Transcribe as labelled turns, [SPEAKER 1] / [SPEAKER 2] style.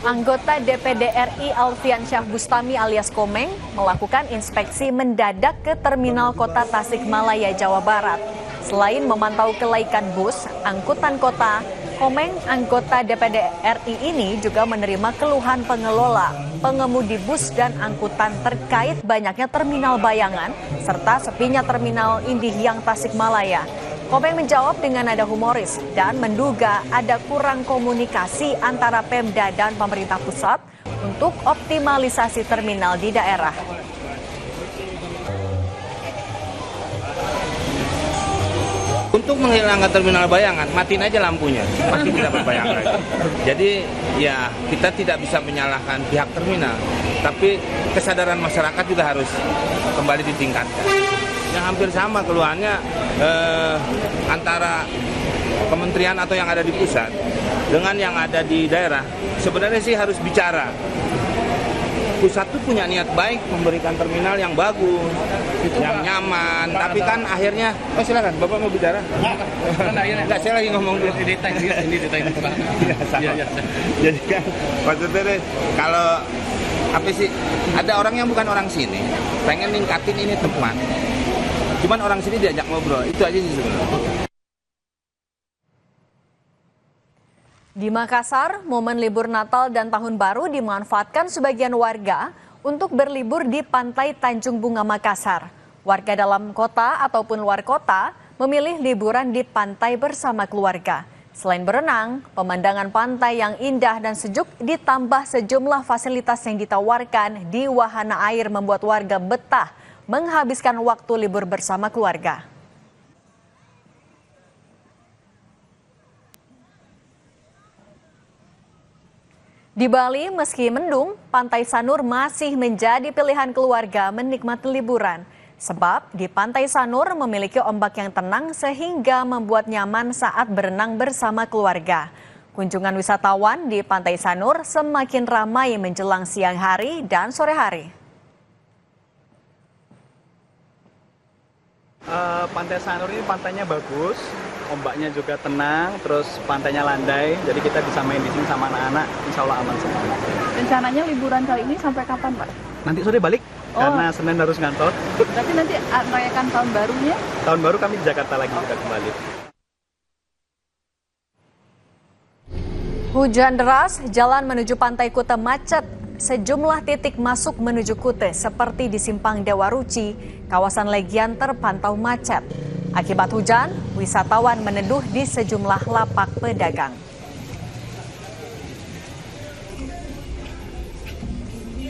[SPEAKER 1] Anggota DPD RI Alfian Syah Bustami alias Komeng melakukan inspeksi mendadak ke Terminal Kota Tasikmalaya, Jawa Barat. Selain memantau kelaikan bus, angkutan kota, Komeng anggota DPD RI ini juga menerima keluhan pengelola, pengemudi bus dan angkutan terkait banyaknya terminal bayangan serta sepinya terminal Indihiyang Tasikmalaya. Komeng menjawab dengan nada humoris dan menduga ada kurang komunikasi antara Pemda dan pemerintah pusat untuk optimalisasi terminal di daerah.
[SPEAKER 2] Untuk menghilangkan terminal bayangan, matiin aja lampunya, pasti tidak berbayang lagi. Jadi ya kita tidak bisa menyalahkan pihak terminal, tapi kesadaran masyarakat juga harus kembali ditingkatkan. Yang hampir sama keluhannya antara kementerian atau yang ada di pusat dengan yang ada di daerah. Sebenarnya sih harus bicara. Pusat tuh punya niat baik memberikan terminal yang bagus, yang nyaman, tapi kan akhirnya, silakan, Bapak mau bicara? Enggak, saya lagi ngomong dulu. Ini Pak. Jadi kan, maksudnya kalau apa sih, ada orang yang bukan orang sini, pengen ningkatin ini tempat, cuman orang sini diajak ngobrol, itu aja sih sebenarnya.
[SPEAKER 1] Di Makassar, momen libur Natal dan Tahun Baru dimanfaatkan sebagian warga untuk berlibur di Pantai Tanjung Bunga Makassar. Warga dalam kota ataupun luar kota memilih liburan di pantai bersama keluarga. Selain berenang, pemandangan pantai yang indah dan sejuk ditambah sejumlah fasilitas yang ditawarkan di wahana air membuat warga betah menghabiskan waktu libur bersama keluarga. Di Bali, meski mendung, Pantai Sanur masih menjadi pilihan keluarga menikmati liburan. Sebab di Pantai Sanur memiliki ombak yang tenang sehingga membuat nyaman saat berenang bersama keluarga. Kunjungan wisatawan di Pantai Sanur semakin ramai menjelang siang hari dan sore hari.
[SPEAKER 3] Pantai Sanur ini pantainya bagus, ombaknya juga tenang, terus pantainya landai, jadi kita bisa main di sini sama anak-anak, insya Allah aman semua.
[SPEAKER 4] Rencananya liburan kali ini sampai kapan, Pak?
[SPEAKER 3] Nanti sore balik, karena Senin harus ngantor.
[SPEAKER 4] Berarti nanti merayakan tahun barunya?
[SPEAKER 3] Tahun baru kami di Jakarta lagi, kita kembali.
[SPEAKER 1] Hujan deras, jalan menuju Pantai Kuta macet. Sejumlah titik masuk menuju Kute seperti di Simpang Dewa Ruci, kawasan Legian terpantau macet. Akibat hujan, wisatawan meneduh di sejumlah lapak pedagang.